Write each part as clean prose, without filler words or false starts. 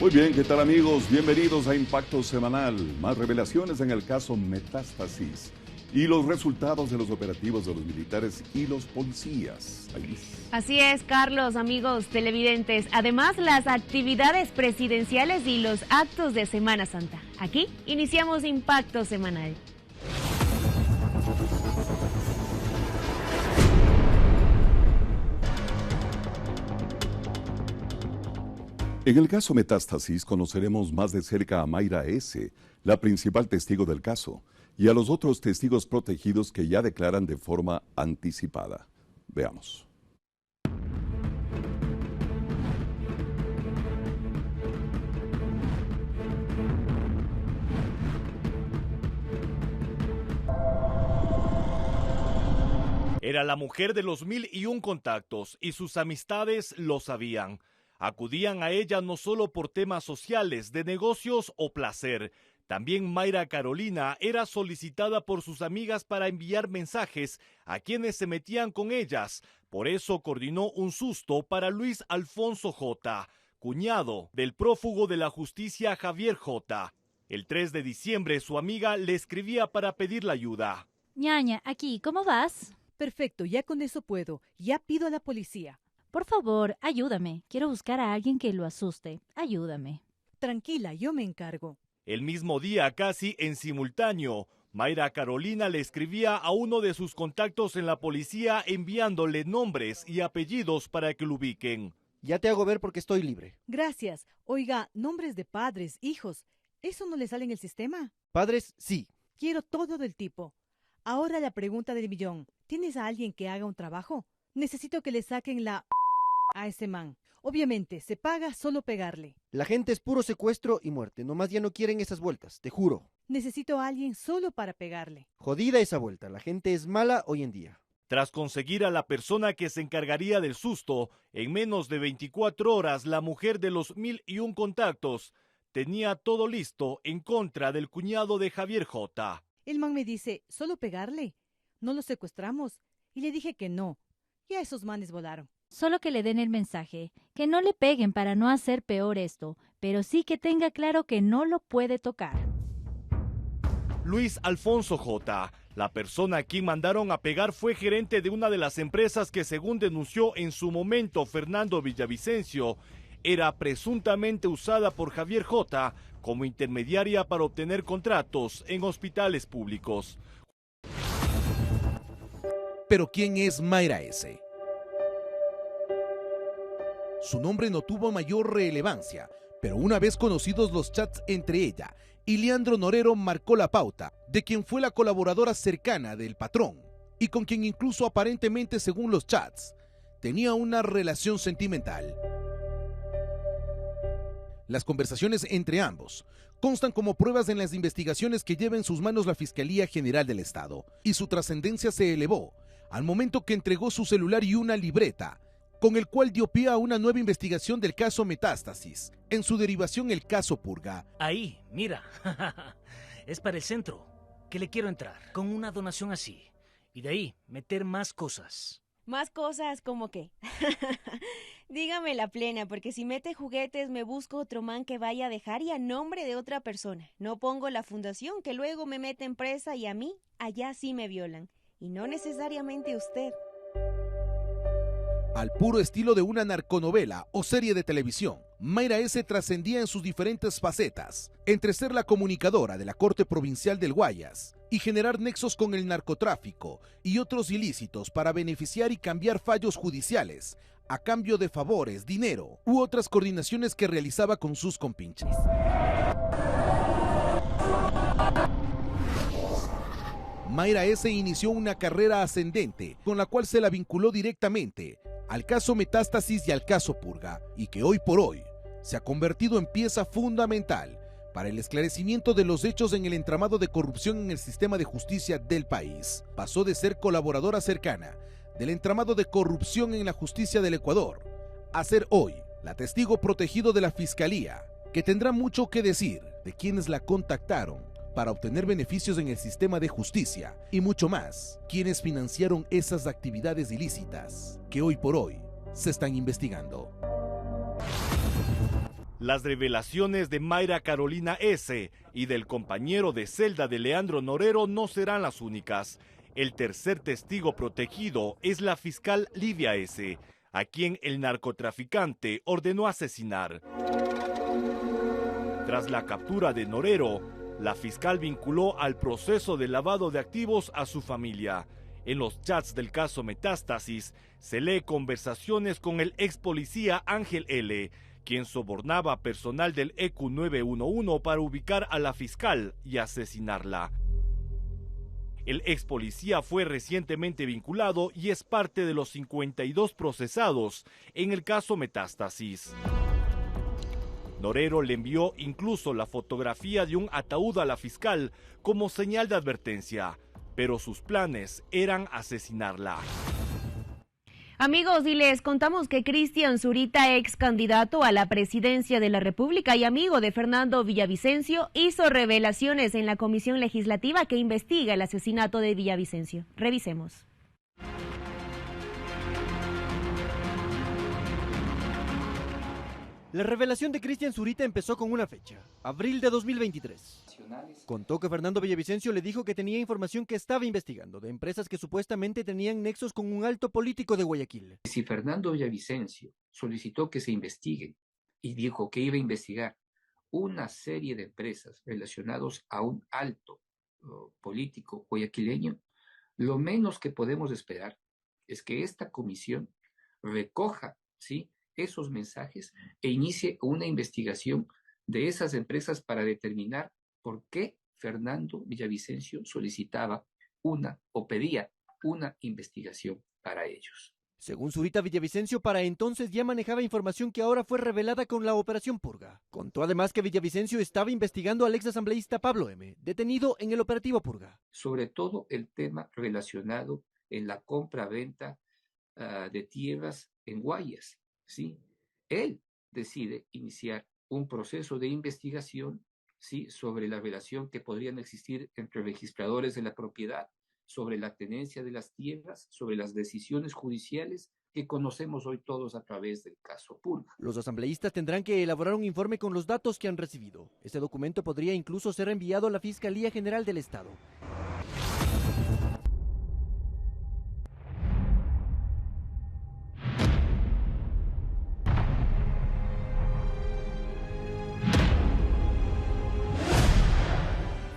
Muy bien, ¿qué tal amigos? Bienvenidos a Impacto Semanal. Más revelaciones en el caso Metástasis y los resultados de los operativos de los militares y los policías. Así es, Carlos, amigos televidentes. Además, las actividades presidenciales y los actos de Semana Santa. Aquí iniciamos Impacto Semanal. En el caso Metástasis conoceremos más de cerca a Mayra S., la principal testigo del caso, y a los otros testigos protegidos que ya declaran de forma anticipada. Veamos. Era la mujer de los 1001 contactos y sus amistades lo sabían. Acudían a ella no solo por temas sociales, de negocios o placer. También Mayra Carolina era solicitada por sus amigas para enviar mensajes a quienes se metían con ellas. Por eso coordinó un susto para Luis Alfonso J., cuñado del prófugo de la justicia Javier J. El 3 de diciembre su amiga le escribía para pedirle ayuda. Ñaña, aquí, ¿cómo vas? Perfecto, ya con eso puedo. Ya pido a la policía. Por favor, ayúdame. Quiero buscar a alguien que lo asuste. Ayúdame. Tranquila, yo me encargo. El mismo día, casi en simultáneo, Mayra Carolina le escribía a uno de sus contactos en la policía enviándole nombres y apellidos para que lo ubiquen. Ya te hago ver porque estoy libre. Gracias. Oiga, nombres de padres, hijos, ¿eso no le sale en el sistema? Padres, sí. Quiero todo del tipo. Ahora la pregunta del millón. ¿Tienes a alguien que haga un trabajo? Necesito que le saquen la a ese man. Obviamente, se paga solo pegarle. La gente es puro secuestro y muerte. Nomás ya no quieren esas vueltas, te juro. Necesito a alguien solo para pegarle. Jodida esa vuelta. La gente es mala hoy en día. Tras conseguir a la persona que se encargaría del susto, en menos de 24 horas la mujer de los 1001 contactos tenía todo listo en contra del cuñado de Javier J. El man me dice, solo pegarle. No lo secuestramos. Y le dije que no. Ya esos manes volaron. Solo que le den el mensaje, que no le peguen para no hacer peor esto, pero sí que tenga claro que no lo puede tocar. Luis Alfonso J., la persona a quien mandaron a pegar, fue gerente de una de las empresas que, según denunció en su momento Fernando Villavicencio, era presuntamente usada por Javier J. como intermediaria para obtener contratos en hospitales públicos. Pero ¿quién es Mayra S.? Su nombre no tuvo mayor relevancia, pero una vez conocidos los chats entre ella y Leandro Norero marcó la pauta de quien fue la colaboradora cercana del patrón y con quien incluso aparentemente, según los chats, tenía una relación sentimental. Las conversaciones entre ambos constan como pruebas en las investigaciones que lleva en sus manos la Fiscalía General del Estado, y su trascendencia se elevó al momento que entregó su celular y una libreta, con el cual dio pie a una nueva investigación del caso Metástasis, en su derivación el caso Purga. Ahí, mira, es para el centro, que le quiero entrar, con una donación así, y de ahí meter más cosas. ¿Más cosas como qué? Dígame la plena, porque si mete juguetes me busco otro man que vaya a dejar y a nombre de otra persona. No pongo la fundación, que luego me meten presa y a mí, allá sí me violan. Y no necesariamente usted. Al puro estilo de una narconovela o serie de televisión, Mayra S. trascendía en sus diferentes facetas, entre ser la comunicadora de la Corte Provincial del Guayas y generar nexos con el narcotráfico y otros ilícitos para beneficiar y cambiar fallos judiciales a cambio de favores, dinero u otras coordinaciones que realizaba con sus compinches. Mayra S. inició una carrera ascendente con la cual se la vinculó directamente al caso Metástasis y al caso Purga, y que hoy por hoy se ha convertido en pieza fundamental para el esclarecimiento de los hechos en el entramado de corrupción en el sistema de justicia del país. Pasó de ser colaboradora cercana del entramado de corrupción en la justicia del Ecuador a ser hoy la testigo protegido de la Fiscalía, que tendrá mucho que decir de quienes la contactaron para obtener beneficios en el sistema de justicia y mucho más, quienes financiaron esas actividades ilícitas que hoy por hoy se están investigando. Las revelaciones de Mayra Carolina S. y del compañero de celda de Leandro Norero no serán las únicas. El tercer testigo protegido es la fiscal Lidia S., a quien el narcotraficante ordenó asesinar. Tras la captura de Norero, la fiscal vinculó al proceso de lavado de activos a su familia. En los chats del caso Metástasis se lee conversaciones con el ex policía Ángel L., quien sobornaba personal del EQ 911 para ubicar a la fiscal y asesinarla. El ex policía fue recientemente vinculado y es parte de los 52 procesados en el caso Metástasis. Norero le envió incluso la fotografía de un ataúd a la fiscal como señal de advertencia, pero sus planes eran asesinarla. Amigos, y les contamos que Cristian Zurita, ex candidato a la presidencia de la República y amigo de Fernando Villavicencio, hizo revelaciones en la comisión legislativa que investiga el asesinato de Villavicencio. Revisemos. La revelación de Cristian Zurita empezó con una fecha, abril de 2023. Contó que Fernando Villavicencio le dijo que tenía información que estaba investigando de empresas que supuestamente tenían nexos con un alto político de Guayaquil. Si Fernando Villavicencio solicitó que se investigue y dijo que iba a investigar una serie de empresas relacionadas a un alto político guayaquileño, lo menos que podemos esperar es que esta comisión recoja, ¿sí?, esos mensajes e inicie una investigación de esas empresas para determinar por qué Fernando Villavicencio solicitaba o pedía una investigación para ellos. Según Zurita, Villavicencio para entonces ya manejaba información que ahora fue revelada con la Operación Purga. Contó además que Villavicencio estaba investigando al exasambleísta Pablo M., detenido en el operativo Purga. Sobre todo el tema relacionado en la compra-venta de tierras en Guayas. ¿Sí? Él decide iniciar un proceso de investigación, ¿sí?, sobre la relación que podrían existir entre registradores de la propiedad, sobre la tenencia de las tierras, sobre las decisiones judiciales que conocemos hoy todos a través del caso Purga. Los asambleístas tendrán que elaborar un informe con los datos que han recibido. Este documento podría incluso ser enviado a la Fiscalía General del Estado.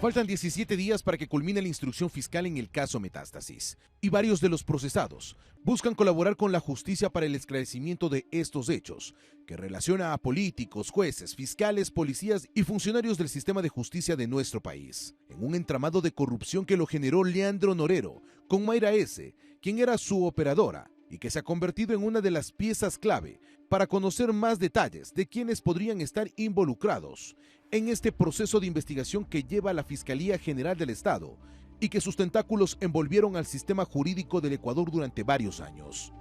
Faltan 17 días para que culmine la instrucción fiscal en el caso Metástasis, y varios de los procesados buscan colaborar con la justicia para el esclarecimiento de estos hechos, que relaciona a políticos, jueces, fiscales, policías y funcionarios del sistema de justicia de nuestro país, en un entramado de corrupción que lo generó Leandro Norero, con Mayra S., quien era su operadora, y que se ha convertido en una de las piezas clave para conocer más detalles de quienes podrían estar involucrados en este proceso de investigación que lleva la Fiscalía General del Estado y que sus tentáculos envolvieron al sistema jurídico del Ecuador durante varios años.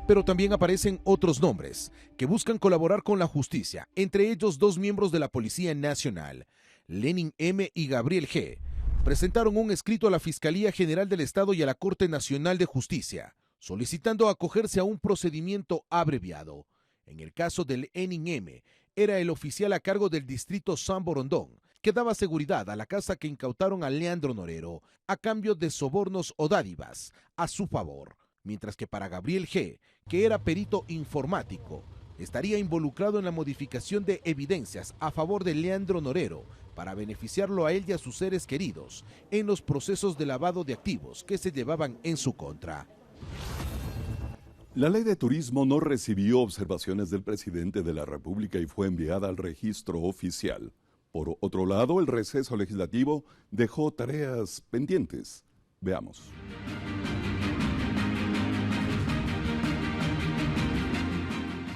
Pero también aparecen otros nombres que buscan colaborar con la justicia, entre ellos 2 miembros de la Policía Nacional, Lenin M. y Gabriel G. Presentaron un escrito a la Fiscalía General del Estado y a la Corte Nacional de Justicia, solicitando acogerse a un procedimiento abreviado. En el caso del Lenin M., era el oficial a cargo del distrito San Borondón, que daba seguridad a la casa que incautaron a Leandro Norero a cambio de sobornos o dádivas a su favor, mientras que para Gabriel G., que era perito informático, estaría involucrado en la modificación de evidencias a favor de Leandro Norero para beneficiarlo a él y a sus seres queridos en los procesos de lavado de activos que se llevaban en su contra. La ley de turismo no recibió observaciones del presidente de la República y fue enviada al registro oficial. Por otro lado, el receso legislativo dejó tareas pendientes. Veamos.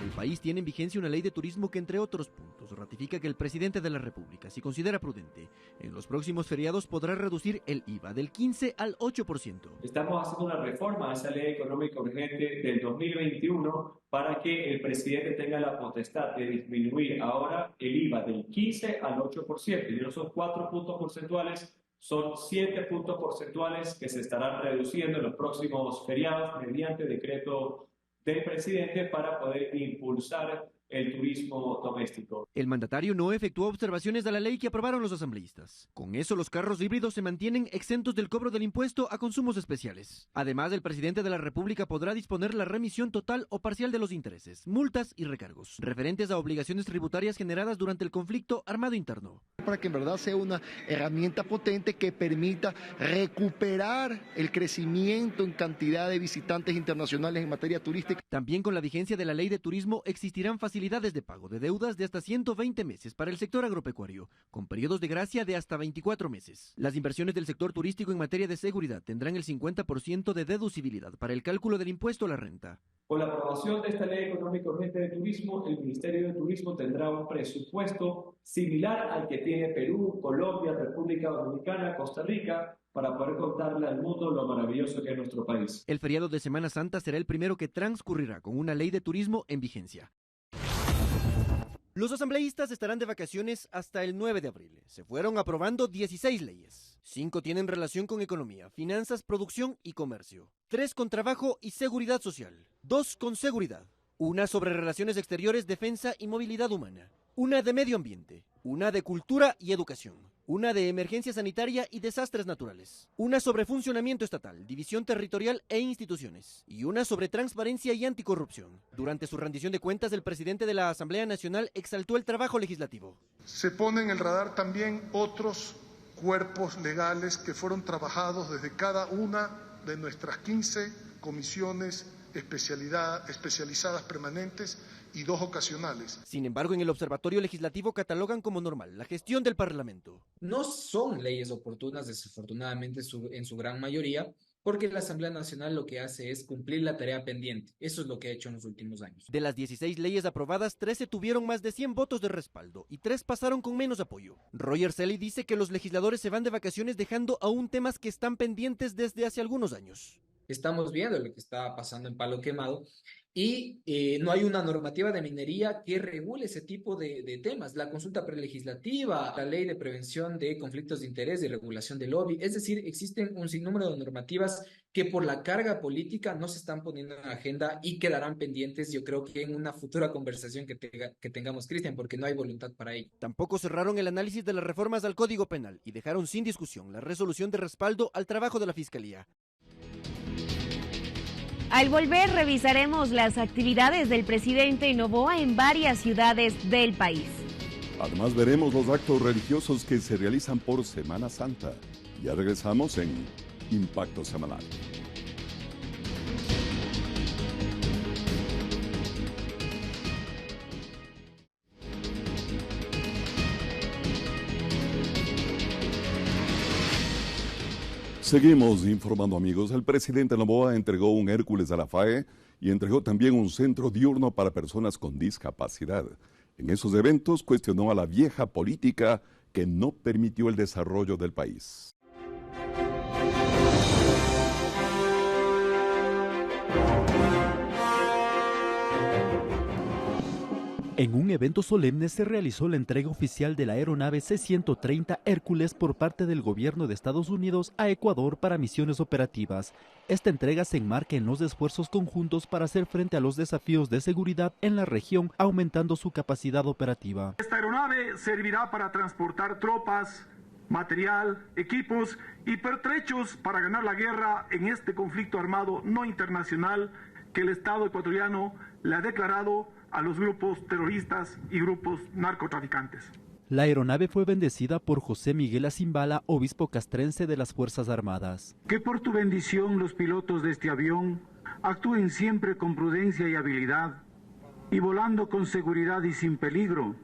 El país tiene en vigencia una ley de turismo que, entre otros puntos, ratifica que el presidente de la República, si considera prudente, en los próximos feriados podrá reducir el IVA del 15 al 8%. Estamos haciendo una reforma a esa ley económica urgente del 2021 para que el presidente tenga la potestad de disminuir ahora el IVA del 15 al 8%. Y no son 4 puntos porcentuales, son 7 puntos porcentuales que se estarán reduciendo en los próximos feriados mediante decreto del presidente para poder impulsar el turismo doméstico. El mandatario no efectuó observaciones a la ley que aprobaron los asambleístas. Con eso, los carros híbridos se mantienen exentos del cobro del impuesto a consumos especiales. Además, el presidente de la República podrá disponer la remisión total o parcial de los intereses, multas y recargos referentes a obligaciones tributarias generadas durante el conflicto armado interno. Para que en verdad sea una herramienta potente que permita recuperar el crecimiento en cantidad de visitantes internacionales en materia turística. También con la vigencia de la ley de turismo existirán facilidades de pago de deudas de hasta 120 meses para el sector agropecuario, con periodos de gracia de hasta 24 meses. Las inversiones del sector turístico en materia de seguridad tendrán el 50% de deducibilidad para el cálculo del impuesto a la renta. Con la aprobación de esta ley económica urgente de turismo, el Ministerio de Turismo tendrá un presupuesto similar al que tiene Perú, Colombia, República Dominicana, Costa Rica, para poder contarle al mundo lo maravilloso que es nuestro país. El feriado de Semana Santa será el primero que transcurrirá con una ley de turismo en vigencia. Los asambleístas estarán de vacaciones hasta el 9 de abril. Se fueron aprobando 16 leyes. 5 tienen relación con economía, finanzas, producción y comercio. 3 con trabajo y seguridad social. 2 con seguridad. 1 sobre relaciones exteriores, defensa y movilidad humana. 1 de medio ambiente. 1 de cultura y educación. 1 de emergencia sanitaria y desastres naturales. 1 sobre funcionamiento estatal, división territorial e instituciones. Y 1 sobre transparencia y anticorrupción. Durante su rendición de cuentas, el presidente de la Asamblea Nacional exaltó el trabajo legislativo. Se ponen en el radar también otros cuerpos legales que fueron trabajados desde cada una de nuestras 15 comisiones especializadas permanentes y 2 ocasionales. Sin embargo, en el Observatorio Legislativo catalogan como normal la gestión del Parlamento. No son leyes oportunas, desafortunadamente, en su gran mayoría, porque la Asamblea Nacional lo que hace es cumplir la tarea pendiente. Eso es lo que ha hecho en los últimos años. De las 16 leyes aprobadas, 13 tuvieron más de 100 votos de respaldo y 3 pasaron con menos apoyo. Roger Selly dice que los legisladores se van de vacaciones dejando aún temas que están pendientes desde hace algunos años. Estamos viendo lo que está pasando en Palo Quemado y no hay una normativa de minería que regule ese tipo de temas. La consulta prelegislativa, la ley de prevención de conflictos de interés y regulación del lobby. Es decir, existen un sinnúmero de normativas que por la carga política no se están poniendo en la agenda y quedarán pendientes, yo creo que en una futura conversación que tengamos, Cristian, porque no hay voluntad para ello. Tampoco cerraron el análisis de las reformas al Código Penal y dejaron sin discusión la resolución de respaldo al trabajo de la Fiscalía. Al volver revisaremos las actividades del presidente Noboa en varias ciudades del país. Además veremos los actos religiosos que se realizan por Semana Santa. Ya regresamos en Impacto Semanal. Seguimos informando, amigos. El presidente Noboa entregó un Hércules a la FAE y entregó también un centro diurno para personas con discapacidad. En esos eventos cuestionó a la vieja política que no permitió el desarrollo del país. En un evento solemne se realizó la entrega oficial de la aeronave C-130 Hércules por parte del gobierno de Estados Unidos a Ecuador para misiones operativas. Esta entrega se enmarca en los esfuerzos conjuntos para hacer frente a los desafíos de seguridad en la región, aumentando su capacidad operativa. Esta aeronave servirá para transportar tropas, material, equipos y pertrechos para ganar la guerra en este conflicto armado no internacional que el Estado ecuatoriano le ha declarado a los grupos terroristas y grupos narcotraficantes. La aeronave fue bendecida por José Miguel Azimbala, obispo castrense de las Fuerzas Armadas. Que por tu bendición los pilotos de este avión actúen siempre con prudencia y habilidad y volando con seguridad y sin peligro,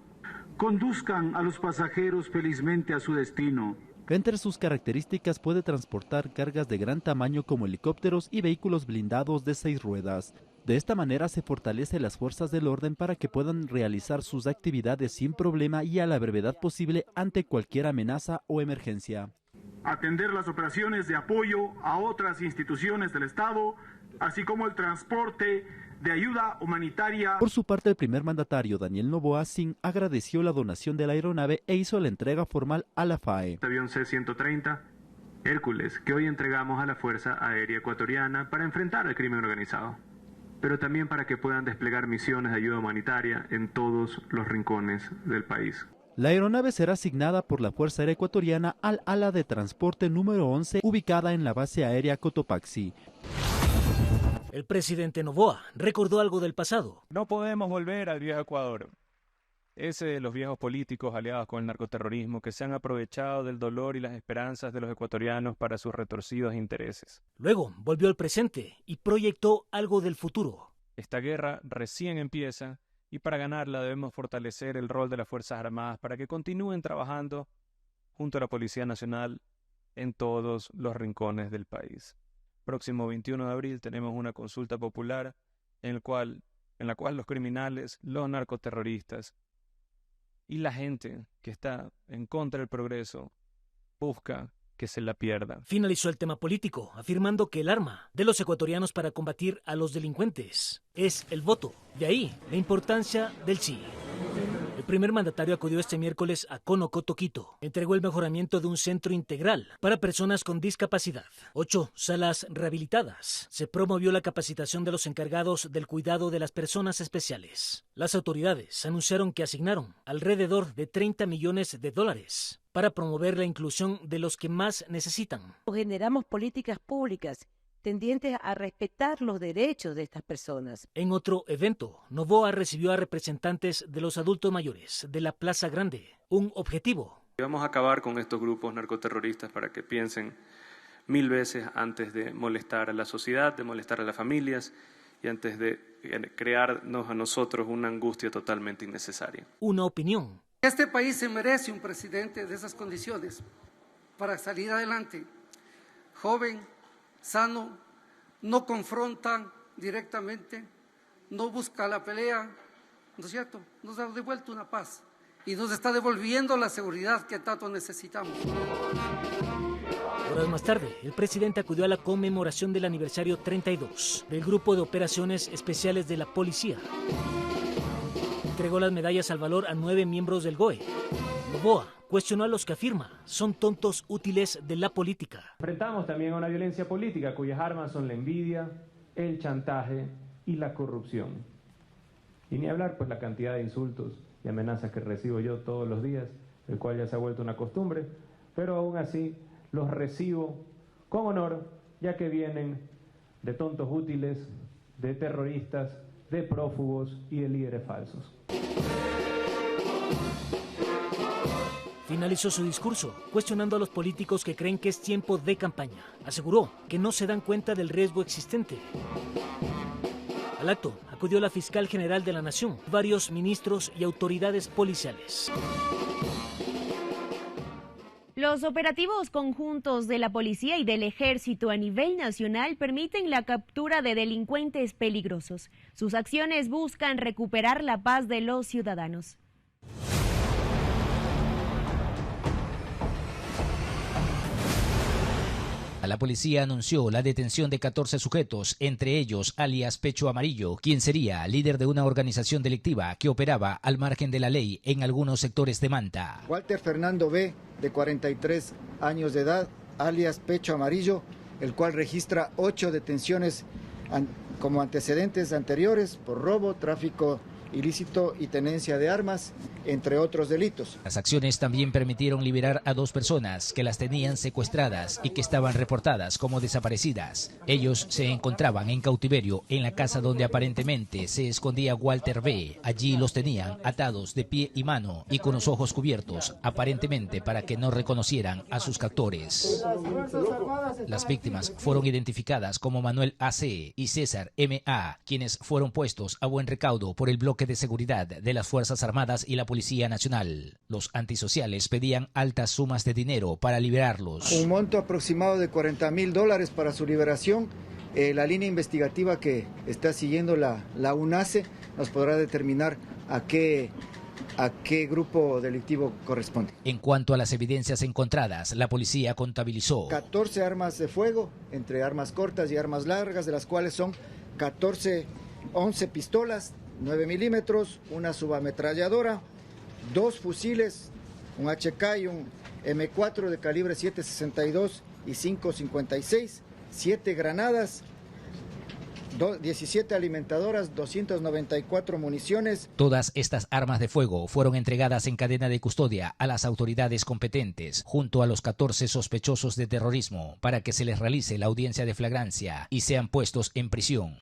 conduzcan a los pasajeros felizmente a su destino. Entre sus características puede transportar cargas de gran tamaño como helicópteros y vehículos blindados de 6 ruedas. De esta manera se fortalece las fuerzas del orden para que puedan realizar sus actividades sin problema y a la brevedad posible ante cualquier amenaza o emergencia. Atender las operaciones de apoyo a otras instituciones del Estado, así como el transporte de ayuda humanitaria. Por su parte, el primer mandatario, Daniel Noboa Sin, agradeció la donación de la aeronave e hizo la entrega formal a la FAE. Este avión C-130 Hércules, que hoy entregamos a la Fuerza Aérea Ecuatoriana para enfrentar el crimen organizado. pero también para que puedan desplegar misiones de ayuda humanitaria en todos los rincones del país. La aeronave será asignada por la Fuerza Aérea Ecuatoriana al ala de transporte número 11, ubicada en la base aérea Cotopaxi. El presidente Noboa recordó algo del pasado. No podemos volver al viejo Ecuador. Ese de los viejos políticos aliados con el narcoterrorismo que se han aprovechado del dolor y las esperanzas de los ecuatorianos para sus retorcidos intereses. Luego volvió al presente y proyectó algo del futuro. Esta guerra recién empieza y para ganarla debemos fortalecer el rol de las Fuerzas Armadas para que continúen trabajando junto a la Policía Nacional en todos los rincones del país. Próximo 21 de abril tenemos una consulta popular en la cual los criminales, los narcoterroristas y la gente que está en contra del progreso busca que se la pierda. Finalizó el tema político, afirmando que el arma de los ecuatorianos para combatir a los delincuentes es el voto. De ahí la importancia del sí. El primer mandatario acudió este miércoles a Conocoto, Quito. Entregó el mejoramiento de un centro integral para personas con discapacidad. 8 salas rehabilitadas. Se promovió la capacitación de los encargados del cuidado de las personas especiales. Las autoridades anunciaron que asignaron alrededor de $30 millones para promover la inclusión de los que más necesitan. Generamos políticas públicas tendientes a respetar los derechos de estas personas. En otro evento, Noboa recibió a representantes de los adultos mayores de la Plaza Grande. Un objetivo. Vamos a acabar con estos grupos narcoterroristas para que piensen 1000 veces antes de molestar a la sociedad, de molestar a las familias y antes de crearnos a nosotros una angustia totalmente innecesaria. Una opinión. Este país se merece un presidente de esas condiciones para salir adelante. Joven, sano, no confronta directamente, no busca la pelea, ¿no es cierto? Nos ha devuelto una paz y nos está devolviendo la seguridad que tanto necesitamos. Horas más tarde, el presidente acudió a la conmemoración del aniversario 32 del Grupo de Operaciones Especiales de la Policía. Entregó las medallas al valor a 9 miembros del GOE. Noboa cuestionó a los que afirma son tontos útiles de la política. Enfrentamos también a una violencia política cuyas armas son la envidia, el chantaje y la corrupción. Y ni hablar pues la cantidad de insultos y amenazas que recibo yo todos los días, el cual ya se ha vuelto una costumbre, pero aún así los recibo con honor, ya que vienen de tontos útiles, de terroristas, de prófugos y de líderes falsos. Finalizó su discurso cuestionando a los políticos que creen que es tiempo de campaña. Aseguró que no se dan cuenta del riesgo existente. Al acto acudió la fiscal general de la Nación, varios ministros y autoridades policiales. Los operativos conjuntos de la policía y del ejército a nivel nacional permiten la captura de delincuentes peligrosos. Sus acciones buscan recuperar la paz de los ciudadanos. La policía anunció la detención de 14 sujetos, entre ellos alias Pecho Amarillo, quien sería líder de una organización delictiva que operaba al margen de la ley en algunos sectores de Manta. Walter Fernando B., de 43 años de edad, alias Pecho Amarillo, el cual registra 8 detenciones como antecedentes anteriores por robo, tráfico ilícito y tenencia de armas, entre otros delitos. Las acciones también permitieron liberar a 2 personas que las tenían secuestradas y que estaban reportadas como desaparecidas. Ellos se encontraban en cautiverio en la casa donde aparentemente se escondía Walter B. Allí los tenían atados de pie y mano y con los ojos cubiertos, aparentemente para que no reconocieran a sus captores. Las víctimas fueron identificadas como Manuel A.C. y César M.A., quienes fueron puestos a buen recaudo por el bloque de seguridad de las Fuerzas Armadas y la Policía Nacional. Los antisociales pedían altas sumas de dinero para liberarlos. Un monto aproximado de $40,000 para su liberación. La línea investigativa que está siguiendo la UNACE nos podrá determinar a qué grupo delictivo corresponde. En cuanto a las evidencias encontradas, la policía contabilizó 14 armas de fuego, entre armas cortas y armas largas, de las cuales son 11 pistolas, 9 milímetros, una subametralladora, 2 fusiles, un HK y un M4 de calibre 7.62 y 5.56, 7 granadas, 17 alimentadoras, 294 municiones. Todas estas armas de fuego fueron entregadas en cadena de custodia a las autoridades competentes, junto a los 14 sospechosos de terrorismo, para que se les realice la audiencia de flagrancia y sean puestos en prisión.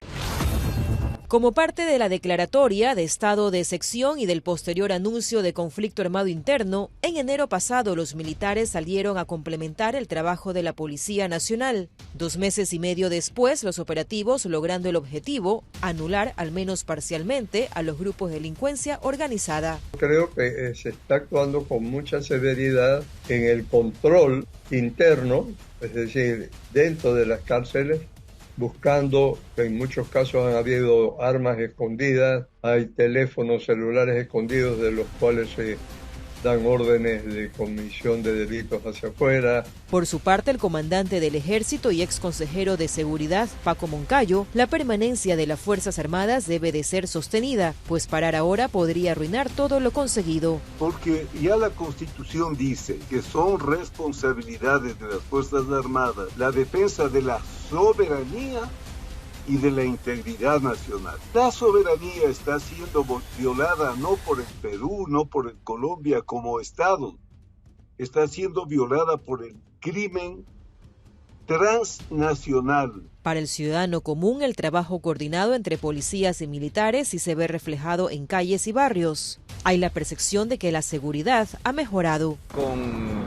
Como parte de la declaratoria de estado de excepción y del posterior anuncio de conflicto armado interno, en enero pasado los militares salieron a complementar el trabajo de la Policía Nacional. 2 meses y medio después, los operativos logrando el objetivo, anular al menos parcialmente a los grupos de delincuencia organizada. Creo que se está actuando con mucha severidad en el control interno, es decir, dentro de las cárceles, buscando, en muchos casos han habido armas escondidas, hay teléfonos celulares escondidos de los cuales se dan órdenes de comisión de delitos hacia afuera. Por su parte, el comandante del Ejército y ex consejero de Seguridad, Paco Moncayo, la permanencia de las Fuerzas Armadas debe de ser sostenida, pues parar ahora podría arruinar todo lo conseguido. Porque ya la Constitución dice que son responsabilidades de las Fuerzas Armadas la defensa de la soberanía y de la integridad nacional. La soberanía está siendo violada no por el Perú, no por el Colombia como Estado, está siendo violada por el crimen transnacional. Para el ciudadano común, el trabajo coordinado entre policías y militares sí se ve reflejado en calles y barrios. Hay la percepción de que la seguridad ha mejorado. Con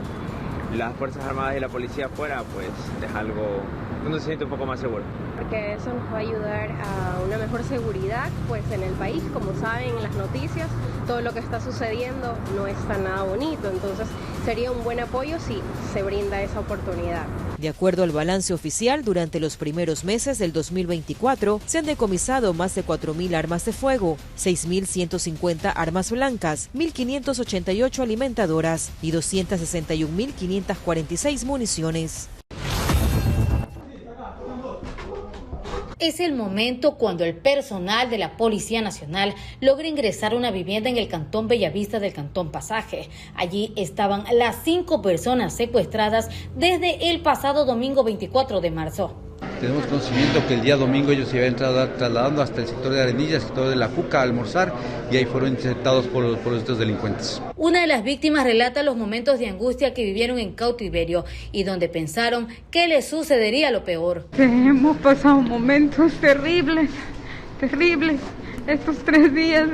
las Fuerzas Armadas y la policía afuera, pues es algo, uno se siente un poco más seguro. Porque eso nos va a ayudar a una mejor seguridad pues en el país. Como saben en las noticias, todo lo que está sucediendo no está nada bonito, entonces sería un buen apoyo si se brinda esa oportunidad. De acuerdo al balance oficial, durante los primeros meses del 2024 se han decomisado más de 4.000 armas de fuego, 6.150 armas blancas, 1.588 alimentadoras y 261.546 municiones. Es el momento cuando el personal de la Policía Nacional logra ingresar a una vivienda en el cantón Bellavista del cantón Pasaje. Allí estaban las 5 personas secuestradas desde el pasado domingo 24 de marzo. Tenemos conocimiento que el día domingo ellos se habían trasladando hasta el sector de Arenilla, el sector de La Cuca, a almorzar, y ahí fueron interceptados por estos delincuentes. Una de las víctimas relata los momentos de angustia que vivieron en cautiverio y donde pensaron que les sucedería lo peor. Hemos pasado momentos terribles, terribles. Estos 3 días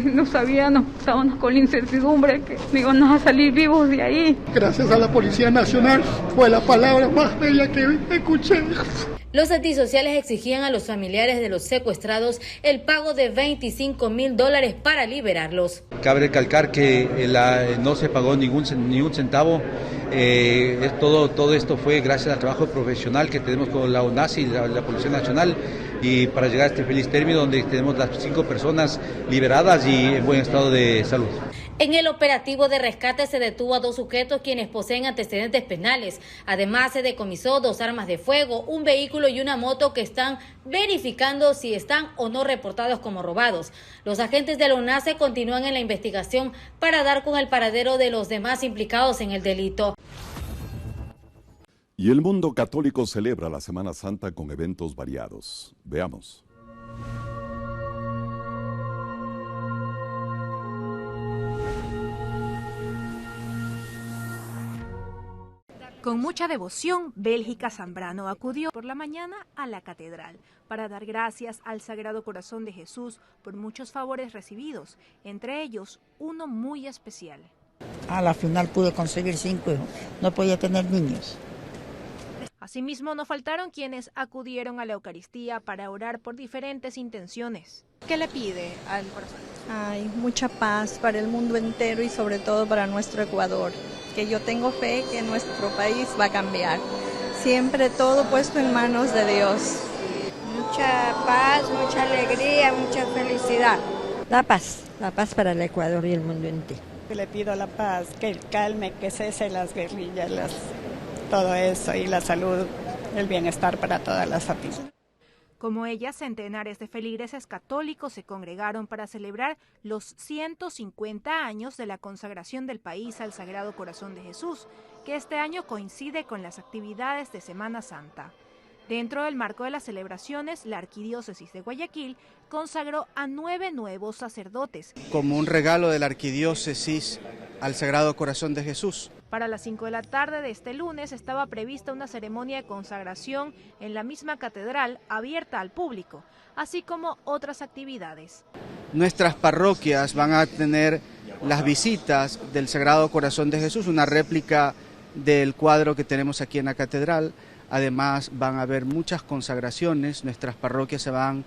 no sabíamos, estábamos con la incertidumbre que no íbamos a salir vivos de ahí. Gracias a la Policía Nacional fue la palabra más bella que escuché. Los antisociales exigían a los familiares de los secuestrados el pago de $25,000 para liberarlos. Cabe recalcar que no se pagó ningún centavo. Todo esto fue gracias al trabajo profesional que tenemos con la UNASI y la Policía Nacional, y para llegar a este feliz término donde tenemos las 5 personas liberadas y en buen estado de salud. En el operativo de rescate se detuvo a 2 sujetos quienes poseen antecedentes penales. Además, se decomisó 2 armas de fuego, un vehículo y una moto que están verificando si están o no reportados como robados. Los agentes de la UNASE continúan en la investigación para dar con el paradero de los demás implicados en el delito. Y el mundo católico celebra la Semana Santa con eventos variados. Veamos. Con mucha devoción, Bélgica Zambrano acudió por la mañana a la catedral para dar gracias al Sagrado Corazón de Jesús por muchos favores recibidos, entre ellos uno muy especial. A la final pude conseguir 5 hijos, no podía tener niños. Asimismo, no faltaron quienes acudieron a la Eucaristía para orar por diferentes intenciones. ¿Qué le pide al corazón? Ay, mucha paz para el mundo entero y sobre todo para nuestro Ecuador. Que yo tengo fe que nuestro país va a cambiar. Siempre todo puesto en manos de Dios. Mucha paz, mucha alegría, mucha felicidad. La paz para el Ecuador y el mundo entero. Le pido la paz, que calme, que cese las guerrillas, todo eso, y la salud, el bienestar para todas las familias. Como ella, centenares de feligreses católicos se congregaron para celebrar los 150 años de la consagración del país al Sagrado Corazón de Jesús, que este año coincide con las actividades de Semana Santa. Dentro del marco de las celebraciones, la Arquidiócesis de Guayaquil consagró a 9 nuevos sacerdotes. Como un regalo de la Arquidiócesis al Sagrado Corazón de Jesús. Para las 5 de la tarde de este lunes estaba prevista una ceremonia de consagración en la misma catedral abierta al público, así como otras actividades. Nuestras parroquias van a tener las visitas del Sagrado Corazón de Jesús, una réplica del cuadro que tenemos aquí en la catedral. Además van a haber muchas consagraciones, nuestras parroquias se van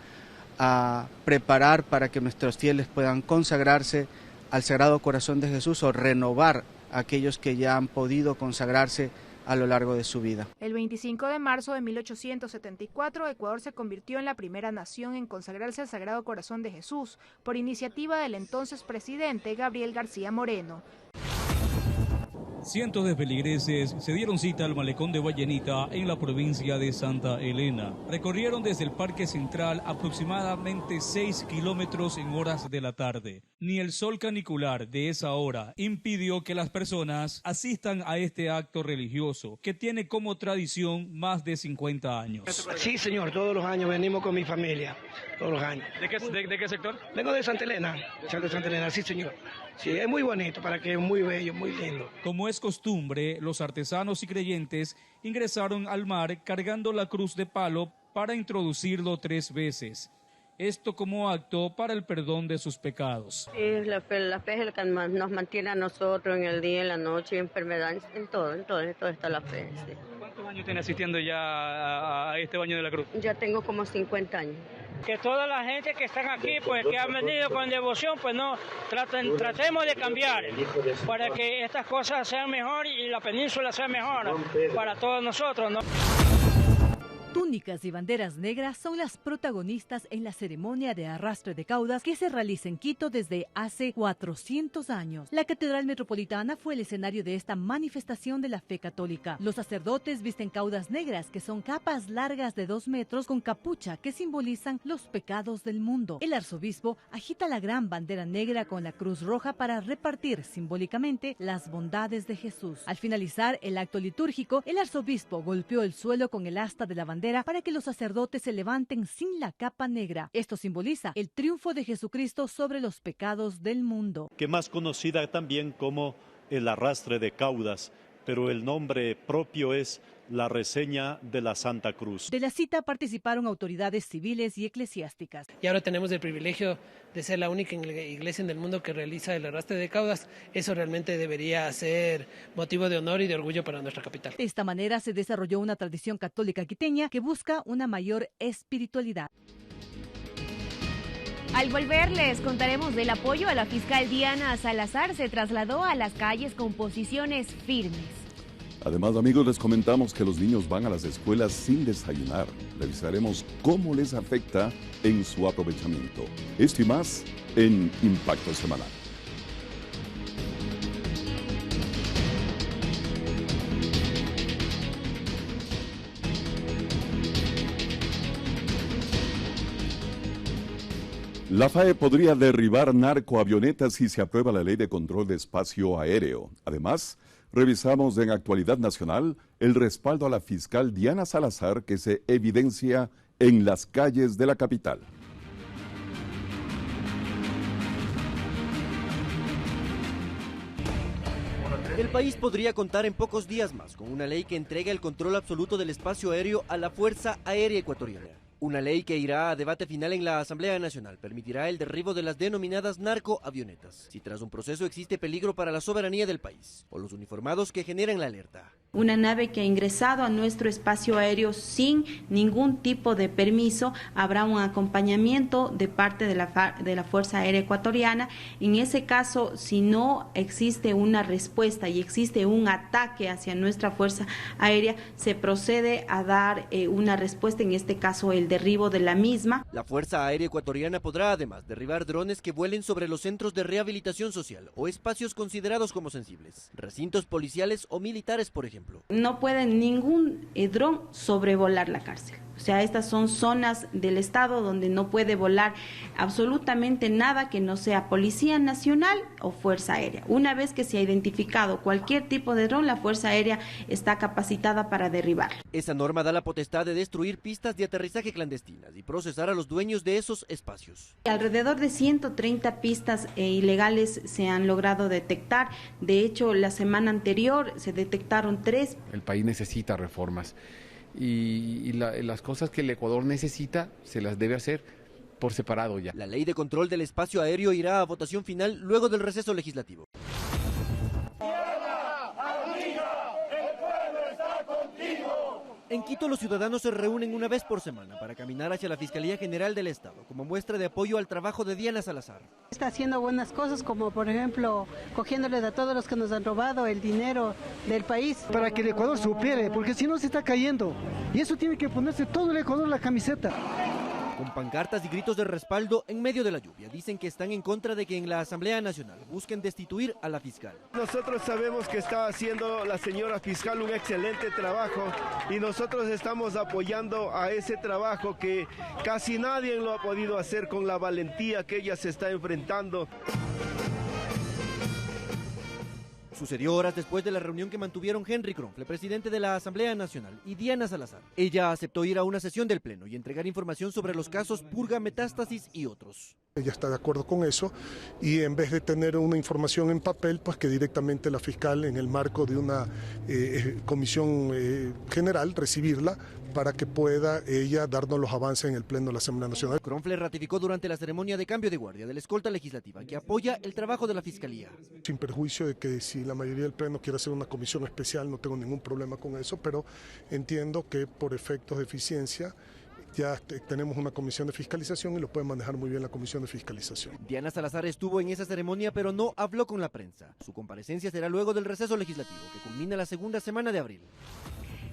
a preparar para que nuestros fieles puedan consagrarse al Sagrado Corazón de Jesús o renovar a aquellos que ya han podido consagrarse a lo largo de su vida. El 25 de marzo de 1874, Ecuador se convirtió en la primera nación en consagrarse al Sagrado Corazón de Jesús, por iniciativa del entonces presidente Gabriel García Moreno. Cientos de feligreses se dieron cita al malecón de Vallenita en la provincia de Santa Elena. Recorrieron desde el Parque Central aproximadamente 6 kilómetros en horas de la tarde. Ni el sol canicular de esa hora impidió que las personas asistan a este acto religioso que tiene como tradición más de 50 años. Sí, señor, todos los años venimos con mi familia, todos los años. ¿De qué sector? Vengo de Santa Elena, de Santa Elena, sí, señor. Sí, es muy bonito, para que es muy bello, muy lindo. Como es costumbre, los artesanos y creyentes ingresaron al mar cargando la cruz de palo para introducirlo 3 veces. Esto como acto para el perdón de sus pecados. La fe es el que nos mantiene a nosotros en el día, en la noche, en enfermedades, en todo está la fe. Sí. ¿Cuántos años tiene asistiendo ya a este baño de la cruz? Ya tengo como 50 años. Que toda la gente que están aquí, pues que han venido con devoción, pues no, tratemos de cambiar para que estas cosas sean mejor y la península sea mejor para todos nosotros, ¿no? Túnicas y banderas negras son las protagonistas en la ceremonia de arrastre de caudas que se realiza en Quito desde hace 400 años. La Catedral Metropolitana fue el escenario de esta manifestación de la fe católica. Los sacerdotes visten caudas negras, que son capas largas de 2 metros con capucha que simbolizan los pecados del mundo. El arzobispo agita la gran bandera negra con la cruz roja para repartir simbólicamente las bondades de Jesús. Al finalizar el acto litúrgico, el arzobispo golpeó el suelo con el asta de la bandera para que los sacerdotes se levanten sin la capa negra. Esto simboliza el triunfo de Jesucristo sobre los pecados del mundo. Que más conocida también como el arrastre de caudas, pero el nombre propio es la reseña de la Santa Cruz. De la cita participaron autoridades civiles y eclesiásticas. Y ahora tenemos el privilegio de ser la única iglesia en el mundo que realiza el arrastre de caudas. Eso realmente debería ser motivo de honor y de orgullo para nuestra capital. De esta manera se desarrolló una tradición católica quiteña que busca una mayor espiritualidad. Al volver les contaremos del apoyo a la fiscal Diana Salazar. Se trasladó a las calles con posiciones firmes. Además, amigos, les comentamos que los niños van a las escuelas sin desayunar. Revisaremos cómo les afecta en su aprovechamiento. Esto y más en Impacto Semanal. La FAE podría derribar narcoavionetas si se aprueba la Ley de Control de Espacio Aéreo. Además, revisamos en Actualidad Nacional el respaldo a la fiscal Diana Salazar que se evidencia en las calles de la capital. El país podría contar en pocos días más con una ley que entrega el control absoluto del espacio aéreo a la Fuerza Aérea Ecuatoriana. Una ley que irá a debate final en la Asamblea Nacional permitirá el derribo de las denominadas narcoavionetas, si tras un proceso existe peligro para la soberanía del país, o los uniformados que generan la alerta. Una nave que ha ingresado a nuestro espacio aéreo sin ningún tipo de permiso, habrá un acompañamiento de parte de la Fuerza Aérea Ecuatoriana. En ese caso, si no existe una respuesta y existe un ataque hacia nuestra Fuerza Aérea, se procede a dar una respuesta, en este caso el derribo de la misma. La Fuerza Aérea Ecuatoriana podrá además derribar drones que vuelen sobre los centros de rehabilitación social o espacios considerados como sensibles, recintos policiales o militares, por ejemplo. No puede ningún dron sobrevolar la cárcel. O sea, estas son zonas del Estado donde no puede volar absolutamente nada que no sea Policía Nacional o Fuerza Aérea. Una vez que se ha identificado cualquier tipo de dron, la Fuerza Aérea está capacitada para derribar. Esa norma da la potestad de destruir pistas de aterrizaje clandestinas y procesar a los dueños de esos espacios. Alrededor de 130 pistas ilegales se han logrado detectar. De hecho, la semana anterior se detectaron 3. El país necesita reformas. Y las cosas que el Ecuador necesita se las debe hacer por separado ya. La ley de control del espacio aéreo irá a votación final luego del receso legislativo. En Quito, los ciudadanos se reúnen una vez por semana para caminar hacia la Fiscalía General del Estado como muestra de apoyo al trabajo de Diana Salazar. Está haciendo buenas cosas, como por ejemplo cogiéndoles a todos los que nos han robado el dinero del país. Para que el Ecuador supiere, porque si no se está cayendo. Y eso tiene que ponerse todo el Ecuador la camiseta. Con pancartas y gritos de respaldo en medio de la lluvia, dicen que están en contra de que en la Asamblea Nacional busquen destituir a la fiscal. Nosotros sabemos que está haciendo la señora fiscal un excelente trabajo y nosotros estamos apoyando a ese trabajo que casi nadie lo ha podido hacer con la valentía que ella se está enfrentando. Sucedió horas después de la reunión que mantuvieron Henry Kronfle, presidente de la Asamblea Nacional, y Diana Salazar. Ella aceptó ir a una sesión del Pleno y entregar información sobre los casos Purga, Metástasis y otros. Ella está de acuerdo con eso y en vez de tener una información en papel, pues que directamente la fiscal en el marco de una comisión general recibirla para que pueda ella darnos los avances en el Pleno de la Asamblea Nacional. Kronfle ratificó durante la ceremonia de cambio de guardia de la escolta legislativa que apoya el trabajo de la Fiscalía. Sin perjuicio de que si la mayoría del Pleno quiere hacer una comisión especial, no tengo ningún problema con eso, pero entiendo que por efectos de eficiencia ya tenemos una comisión de fiscalización y lo puede manejar muy bien la comisión de fiscalización. Diana Salazar estuvo en esa ceremonia pero no habló con la prensa. Su comparecencia será luego del receso legislativo que culmina la segunda semana de abril.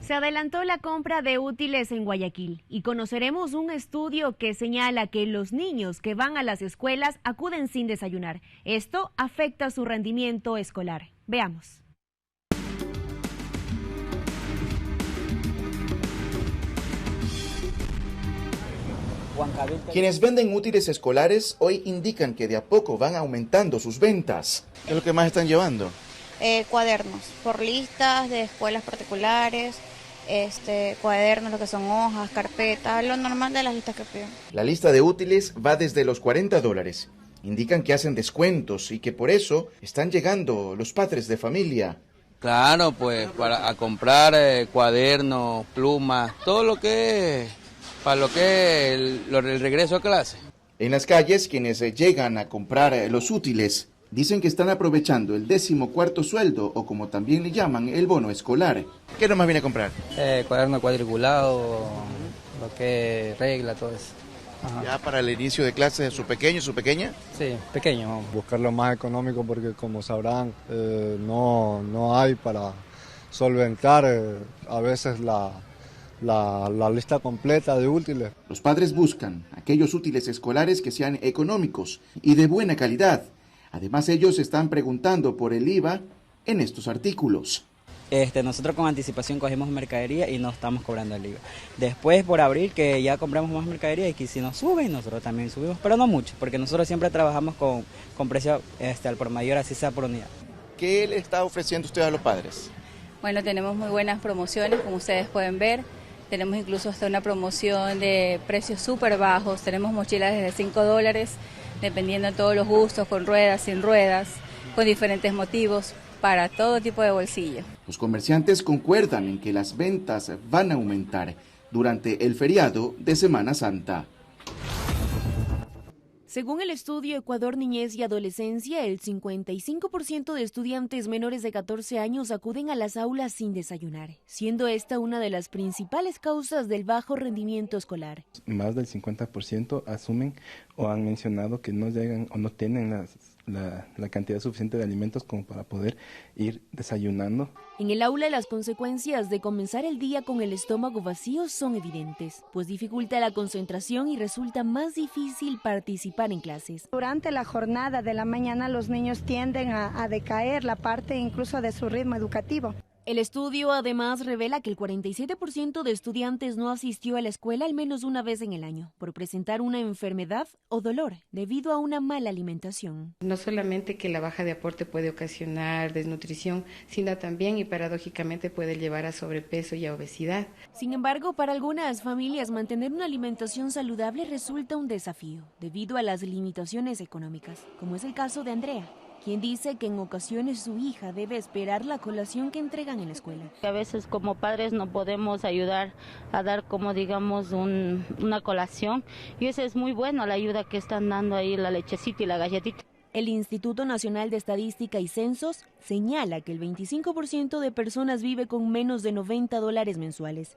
Se adelantó la compra de útiles en Guayaquil y conoceremos un estudio que señala que los niños que van a las escuelas acuden sin desayunar. Esto afecta su rendimiento escolar. Veamos. Quienes venden útiles escolares hoy indican que de a poco van aumentando sus ventas. ¿Qué es lo que más están llevando? Cuadernos, por listas de escuelas particulares, cuadernos, lo que son hojas, carpetas, lo normal de las listas que piden. La lista de útiles va desde los $40. Indican que hacen descuentos y que por eso están llegando los padres de familia. Claro, pues para comprar cuadernos, plumas, todo lo que es para lo que es el regreso a clase. En las calles, quienes llegan a comprar los útiles dicen que están aprovechando el 14º sueldo o como también le llaman el bono escolar. ¿Qué nomás viene a comprar? Cuaderno cuadriculado, lo que es regla, todo eso. Ajá. ¿Ya para el inicio de clases su pequeño, su pequeña? Sí, pequeño. Buscar lo más económico porque como sabrán no hay para solventar a veces la lista completa de útiles. Los padres buscan aquellos útiles escolares que sean económicos y de buena calidad. Además, ellos están preguntando por el IVA en estos artículos. Nosotros con anticipación cogimos mercadería y no estamos cobrando el IVA. Después, por abril, que ya compramos más mercadería y que si nos suben, nosotros también subimos, pero no mucho, porque nosotros siempre trabajamos con precio al por mayor, así sea por unidad. ¿Qué le está ofreciendo usted a los padres? Bueno, tenemos muy buenas promociones, como ustedes pueden ver. Tenemos incluso hasta una promoción de precios súper bajos. Tenemos mochilas desde $5, dependiendo de todos los gustos, con ruedas, sin ruedas, con diferentes motivos, para todo tipo de bolsillo. Los comerciantes concuerdan en que las ventas van a aumentar durante el feriado de Semana Santa. Según el estudio Ecuador Niñez y Adolescencia, el 55% de estudiantes menores de 14 años acuden a las aulas sin desayunar, siendo esta una de las principales causas del bajo rendimiento escolar. Más del 50% asumen o han mencionado que no llegan o no tienen la cantidad suficiente de alimentos como para poder ir desayunando. En el aula, las consecuencias de comenzar el día con el estómago vacío son evidentes, pues dificulta la concentración y resulta más difícil participar en clases. Durante la jornada de la mañana los niños tienden a decaer la parte incluso de su ritmo educativo. El estudio además revela que el 47% de estudiantes no asistió a la escuela al menos una vez en el año por presentar una enfermedad o dolor debido a una mala alimentación. No solamente que la baja de aporte puede ocasionar desnutrición, sino también y paradójicamente puede llevar a sobrepeso y a obesidad. Sin embargo, para algunas familias mantener una alimentación saludable resulta un desafío debido a las limitaciones económicas, como es el caso de Andrea, quien dice que en ocasiones su hija debe esperar la colación que entregan en la escuela. A veces como padres no podemos ayudar a dar como digamos una colación y eso es muy bueno, la ayuda que están dando ahí, la lechecita y la galletita. El Instituto Nacional de Estadística y Censos señala que el 25% de personas vive con menos de $90 mensuales.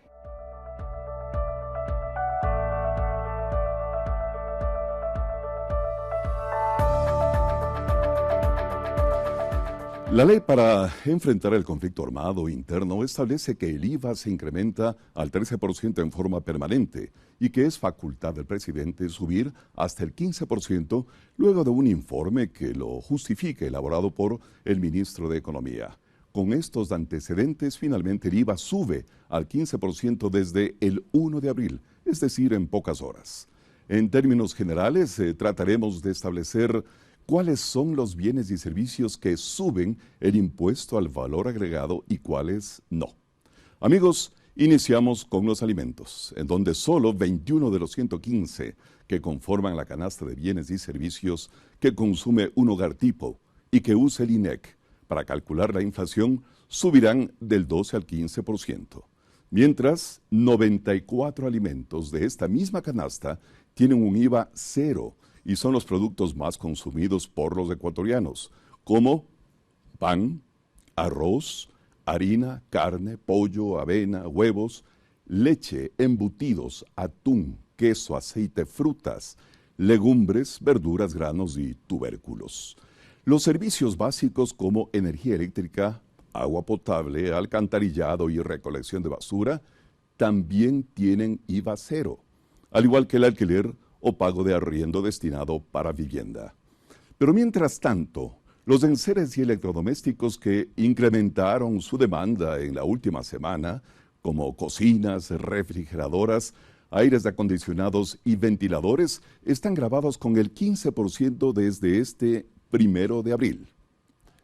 La ley para enfrentar el conflicto armado interno establece que el IVA se incrementa al 13% en forma permanente y que es facultad del presidente subir hasta el 15% luego de un informe que lo justifique elaborado por el ministro de Economía. Con estos antecedentes, finalmente el IVA sube al 15% desde el 1 de abril, es decir, en pocas horas. En términos generales, trataremos de establecer cuáles son los bienes y servicios que suben el impuesto al valor agregado y cuáles no. Amigos, iniciamos con los alimentos, en donde solo 21 de los 115 que conforman la canasta de bienes y servicios que consume un hogar tipo y que usa el INEC para calcular la inflación subirán del 12 al 15%, mientras 94 alimentos de esta misma canasta tienen un IVA cero, y son los productos más consumidos por los ecuatorianos, como pan, arroz, harina, carne, pollo, avena, huevos, leche, embutidos, atún, queso, aceite, frutas, legumbres, verduras, granos y tubérculos. Los servicios básicos como energía eléctrica, agua potable, alcantarillado y recolección de basura también tienen IVA cero, al igual que el alquiler o pago de arriendo destinado para vivienda. Pero mientras tanto, los enseres y electrodomésticos que incrementaron su demanda en la última semana, como cocinas, refrigeradoras, aires acondicionados y ventiladores, están gravados con el 15% desde este 1 de abril.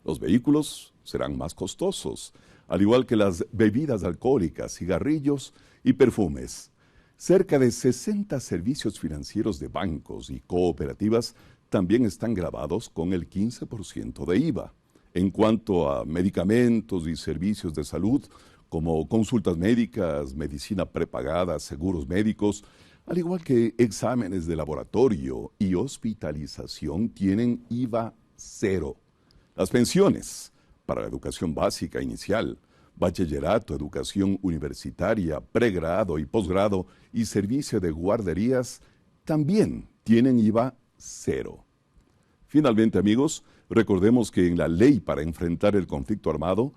Los vehículos serán más costosos, al igual que las bebidas alcohólicas, cigarrillos y perfumes. Cerca de 60 servicios financieros de bancos y cooperativas también están gravados con el 15% de IVA. En cuanto a medicamentos y servicios de salud, como consultas médicas, medicina prepagada, seguros médicos, al igual que exámenes de laboratorio y hospitalización, tienen IVA cero. Las pensiones para la educación básica inicial, bachillerato, educación universitaria, pregrado y posgrado y servicio de guarderías también tienen IVA cero. Finalmente, amigos, recordemos que en la ley para enfrentar el conflicto armado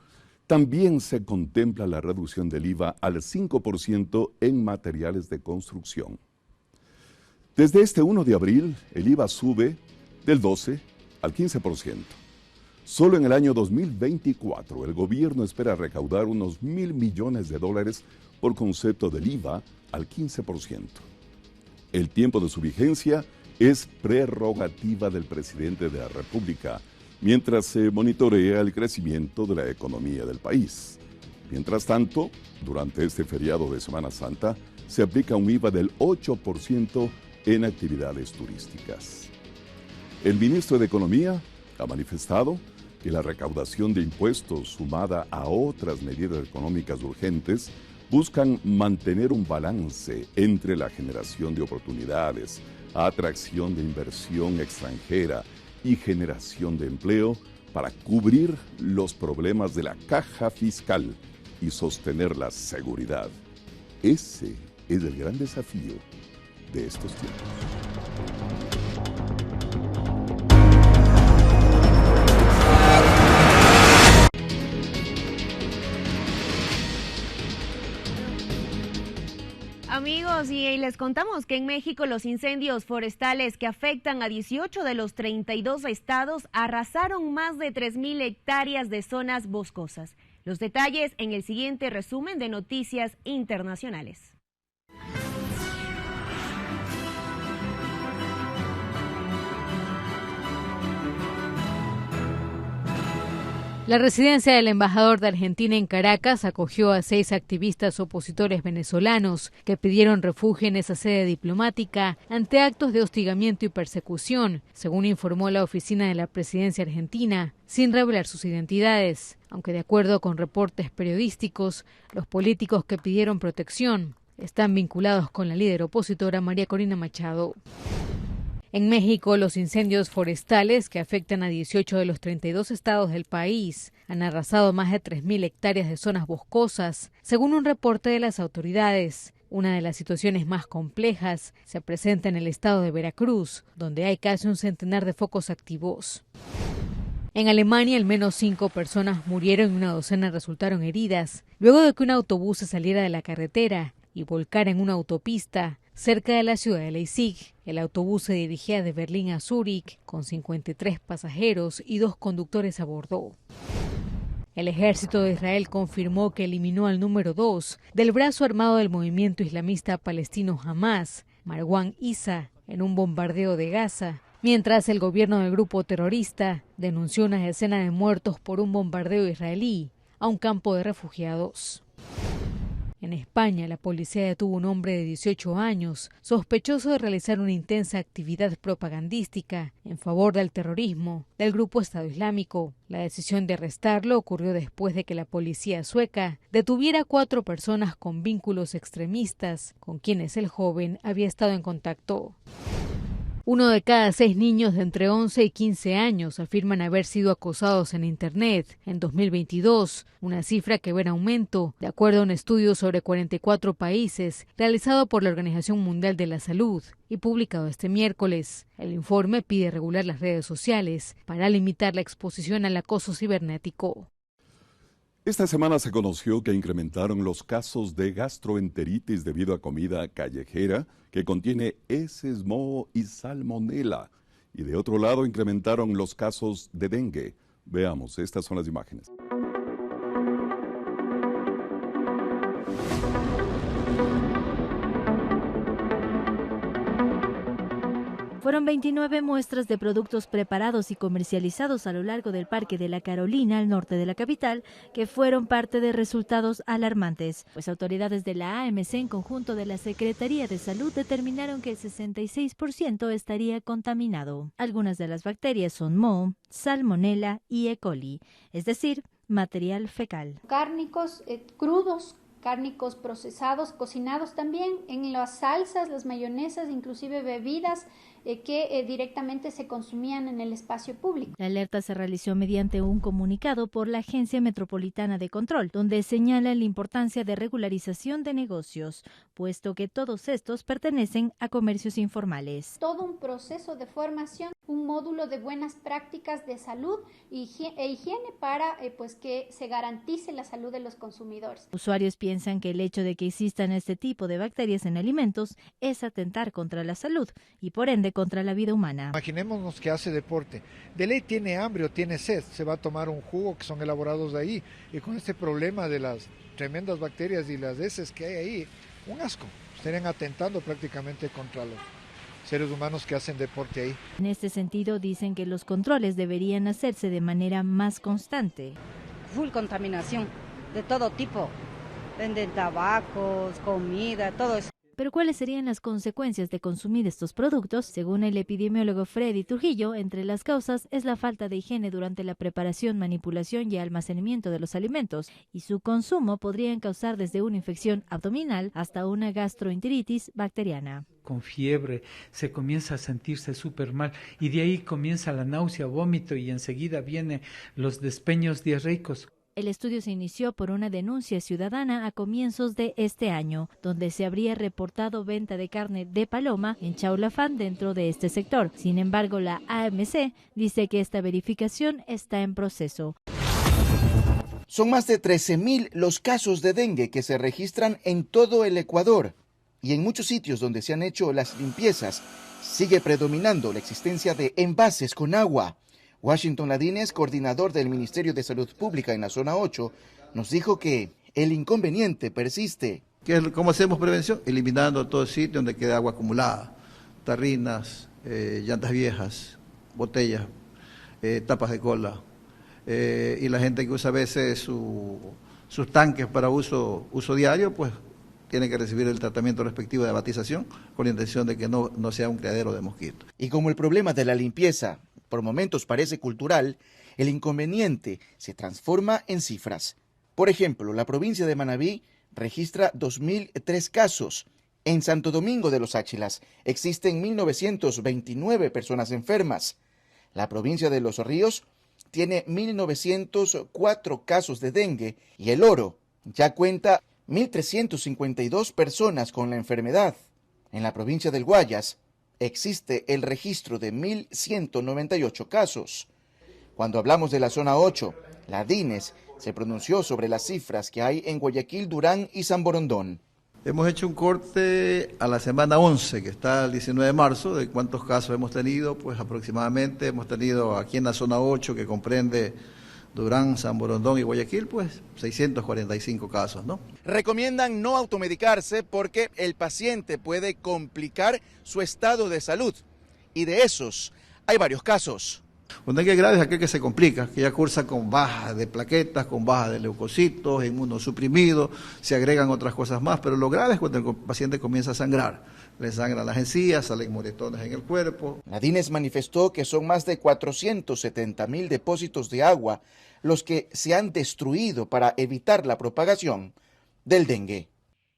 también se contempla la reducción del IVA al 5% en materiales de construcción. Desde este 1 de abril, el IVA sube del 12 al 15%. Solo en el año 2024, el gobierno espera recaudar unos $1.000 millones por concepto del IVA al 15%. El tiempo de su vigencia es prerrogativa del presidente de la República, mientras se monitorea el crecimiento de la economía del país. Mientras tanto, durante este feriado de Semana Santa, se aplica un IVA del 8% en actividades turísticas. El ministro de Economía ha manifestado que la recaudación de impuestos sumada a otras medidas económicas urgentes buscan mantener un balance entre la generación de oportunidades, atracción de inversión extranjera y generación de empleo para cubrir los problemas de la caja fiscal y sostener la seguridad. Ese es el gran desafío de estos tiempos. amigos, y les contamos que en México los incendios forestales que afectan a 18 de los 32 estados arrasaron más de 3.000 hectáreas de zonas boscosas. Los detalles en el siguiente resumen de Noticias Internacionales. La residencia del embajador de Argentina en Caracas acogió a 6 activistas opositores venezolanos que pidieron refugio en esa sede diplomática ante actos de hostigamiento y persecución, según informó la oficina de la presidencia argentina, sin revelar sus identidades, aunque de acuerdo con reportes periodísticos, los políticos que pidieron protección están vinculados con la líder opositora María Corina Machado. En México, los incendios forestales que afectan a 18 de los 32 estados del país han arrasado más de 3.000 hectáreas de zonas boscosas, según un reporte de las autoridades. Una de las situaciones más complejas se presenta en el estado de Veracruz, donde hay casi un centenar de focos activos. En Alemania, al menos 5 personas murieron y una docena resultaron heridas, luego de que un autobús se saliera de la carretera y volcara en una autopista cerca de la ciudad de Leipzig. El autobús se dirigía de Berlín a Zúrich con 53 pasajeros y 2 conductores a bordo. El ejército de Israel confirmó que eliminó al número 2 del brazo armado del movimiento islamista palestino Hamas, Marwan Issa, en un bombardeo de Gaza, mientras el gobierno del grupo terrorista denunció una decena de muertos por un bombardeo israelí a un campo de refugiados. En España, la policía detuvo a un hombre de 18 años, sospechoso de realizar una intensa actividad propagandística en favor del terrorismo del grupo Estado Islámico. La decisión de arrestarlo ocurrió después de que la policía sueca detuviera a 4 personas con vínculos extremistas, con quienes el joven había estado en contacto. 1 de cada 6 niños de entre 11 y 15 años afirman haber sido acosados en Internet en 2022, una cifra que ve en aumento, de acuerdo a un estudio sobre 44 países realizado por la Organización Mundial de la Salud y publicado este miércoles. El informe pide regular las redes sociales para limitar la exposición al acoso cibernético. Esta semana se conoció que incrementaron los casos de gastroenteritis debido a comida callejera que contiene heces, moho y salmonela. Y de otro lado incrementaron los casos de dengue. Veamos, estas son las imágenes. Fueron 29 muestras de productos preparados y comercializados a lo largo del Parque de la Carolina, al norte de la capital, que fueron parte de resultados alarmantes, pues autoridades de la AMC en conjunto de la Secretaría de Salud determinaron que el 66% estaría contaminado. Algunas de las bacterias son moho, salmonella y E. coli, es decir, material fecal. Cárnicos crudos, cárnicos procesados, cocinados también en las salsas, las mayonesas, inclusive bebidas que directamente se consumían en el espacio público. La alerta se realizó mediante un comunicado por la Agencia Metropolitana de Control, donde señala la importancia de regularización de negocios, puesto que todos estos pertenecen a comercios informales. Todo un proceso de formación, un módulo de buenas prácticas de salud e higiene para que se garantice la salud de los consumidores. Usuarios piensan que el hecho de que existan este tipo de bacterias en alimentos es atentar contra la salud y por ende contra la vida humana. Imaginémonos que hace deporte, de ley tiene hambre o tiene sed, se va a tomar un jugo que son elaborados de ahí, y con este problema de las tremendas bacterias y las heces que hay ahí, un asco, estarían atentando prácticamente contra los seres humanos que hacen deporte ahí. En este sentido dicen que los controles deberían hacerse de manera más constante. Full contaminación de todo tipo, venden tabacos, comida, todo eso. Pero ¿cuáles serían las consecuencias de consumir estos productos? Según el epidemiólogo Freddy Trujillo, entre las causas es la falta de higiene durante la preparación, manipulación y almacenamiento de los alimentos, y su consumo podrían causar desde una infección abdominal hasta una gastroenteritis bacteriana. Con fiebre, se comienza a sentirse súper mal y de ahí comienza la náusea, vómito y enseguida vienen los despeños diarreicos. El estudio se inició por una denuncia ciudadana a comienzos de este año, donde se habría reportado venta de carne de paloma en Chaulafán dentro de este sector. Sin embargo, la AMC dice que esta verificación está en proceso. Son más de 13.000 los casos de dengue que se registran en todo el Ecuador. y en muchos sitios donde se han hecho las limpiezas sigue predominando la existencia de envases con agua. Washington Ladines, coordinador del Ministerio de Salud Pública en la zona 8, nos dijo que el inconveniente persiste. ¿Cómo hacemos prevención? Eliminando todo sitio donde queda agua acumulada, tarrinas, llantas viejas, botellas, tapas de cola, y la gente que usa a veces sus tanques para uso diario, pues tiene que recibir el tratamiento respectivo de abatización con la intención de que no sea un criadero de mosquitos. Y como el problema de la limpieza por momentos parece cultural, el inconveniente se transforma en cifras. Por ejemplo, la provincia de Manabí registra 2.003 casos. En Santo Domingo de los Áchilas existen 1.929 personas enfermas. La provincia de Los Ríos tiene 1.904 casos de dengue y El Oro ya cuenta 1.352 personas con la enfermedad. En la provincia del Guayas existe el registro de 1.198 casos. Cuando hablamos de la zona 8, la DINES se pronunció sobre las cifras que hay en Guayaquil, Durán y San Borondón. Hemos hecho un corte a la semana 11, que está el 19 de marzo, de cuántos casos hemos tenido. Pues aproximadamente hemos tenido aquí en la zona 8, que comprende Durán, San Borondón y Guayaquil, pues 645 casos, ¿no? Recomiendan no automedicarse porque el paciente puede complicar su estado de salud. Y de esos hay varios casos. Un dengue grave es aquel que se complica, que ya cursa con baja de plaquetas, con baja de leucocitos, inmunosuprimido, se agregan otras cosas más, pero lo grave es cuando el paciente comienza a sangrar. Le sangran las encías, salen moretones en el cuerpo. La DINES manifestó que son más de 470.000 depósitos de agua los que se han destruido para evitar la propagación del dengue.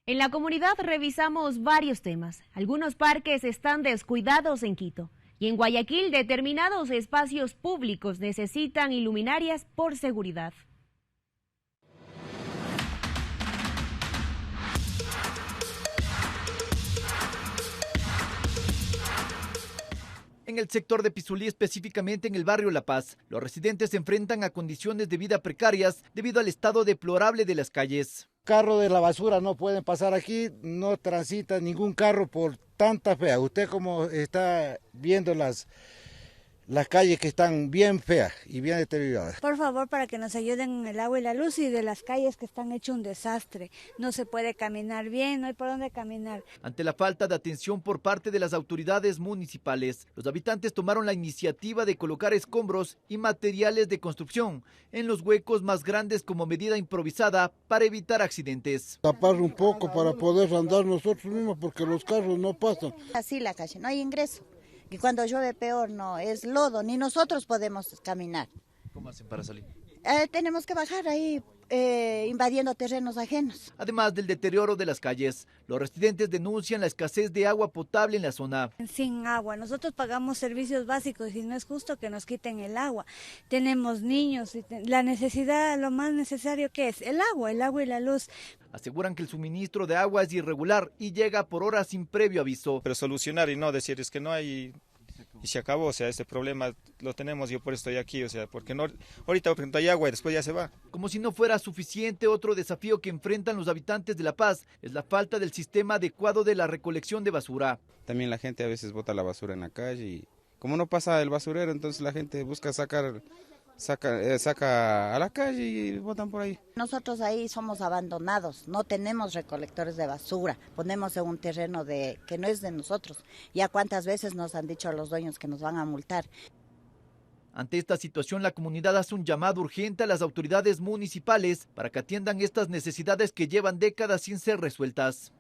En la comunidad revisamos varios temas. Algunos parques están descuidados en Quito. Y en Guayaquil, determinados espacios públicos necesitan iluminarias por seguridad. En el sector de Pizulí, específicamente en el barrio La Paz, los residentes se enfrentan a condiciones de vida precarias debido al estado deplorable de las calles. Carros de la basura no pueden pasar aquí, no transita ningún carro por tanta fea. Usted como está viendo las calles que están bien feas y bien deterioradas. Por favor, para que nos ayuden en el agua y la luz y de las calles que están hechas un desastre. No se puede caminar bien, no hay por dónde caminar. Ante la falta de atención por parte de las autoridades municipales, los habitantes tomaron la iniciativa de colocar escombros y materiales de construcción en los huecos más grandes como medida improvisada para evitar accidentes. Tapar un poco para poder andar nosotros mismos porque los carros no pasan. Así la calle, no hay ingreso. Y cuando llueve peor, no, es lodo, ni nosotros podemos caminar. ¿Cómo hacen para salir? Tenemos que bajar ahí, invadiendo terrenos ajenos. Además del deterioro de las calles, los residentes denuncian la escasez de agua potable en la zona. Sin agua, nosotros pagamos servicios básicos y no es justo que nos quiten el agua. Tenemos niños, y la necesidad, lo más necesario que es el agua y la luz. Aseguran que el suministro de agua es irregular y llega por horas sin previo aviso. Pero solucionar y no decir es que no hay y se acabó, o sea, este problema lo tenemos, yo por eso estoy aquí, o sea, porque no, ahorita no hay agua y después ya se va. Como si no fuera suficiente, otro desafío que enfrentan los habitantes de La Paz es la falta del sistema adecuado de la recolección de basura. También la gente a veces bota la basura en la calle y como no pasa el basurero, entonces la gente busca saca a la calle y botan por ahí. Nosotros ahí somos abandonados, no tenemos recolectores de basura, ponemos en un terreno que no es de nosotros. Ya cuántas veces nos han dicho a los dueños que nos van a multar. Ante esta situación, la comunidad hace un llamado urgente a las autoridades municipales para que atiendan estas necesidades que llevan décadas sin ser resueltas.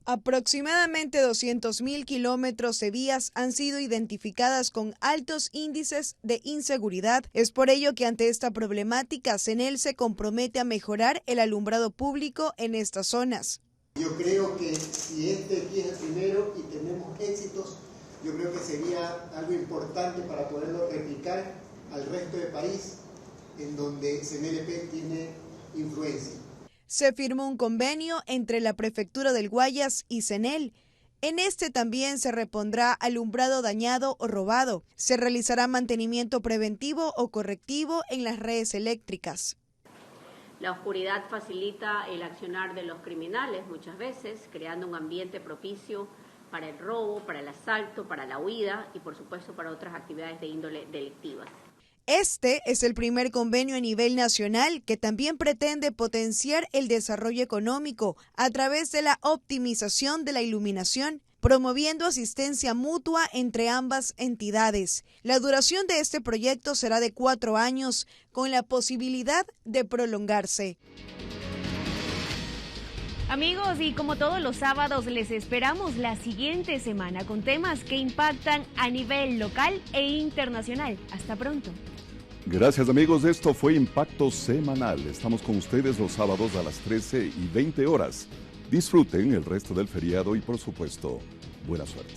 Aproximadamente 200.000 kilómetros de vías han sido identificadas con altos índices de inseguridad. Es por ello que ante esta problemática, CENEL se compromete a mejorar el alumbrado público en estas zonas. Yo creo que si este aquí es el primero y tenemos éxitos, yo creo que sería algo importante para poderlo replicar al resto del país, en donde CNLP tiene influencia. Se firmó un convenio entre la Prefectura del Guayas y CENEL. En este también se repondrá alumbrado dañado o robado. Se realizará mantenimiento preventivo o correctivo en las redes eléctricas. La oscuridad facilita el accionar de los criminales muchas veces, creando un ambiente propicio para el robo, para el asalto, para la huida y por supuesto para otras actividades de índole delictiva. Este es el primer convenio a nivel nacional que también pretende potenciar el desarrollo económico a través de la optimización de la iluminación, promoviendo asistencia mutua entre ambas entidades. La duración de este proyecto será de 4 años, con la posibilidad de prolongarse. Amigos, y como todos los sábados, les esperamos la siguiente semana con temas que impactan a nivel local e internacional. Hasta pronto. Gracias, amigos. Esto fue Impacto Semanal. Estamos con ustedes los sábados a las 13:20 horas. Disfruten el resto del feriado y, por supuesto, buena suerte.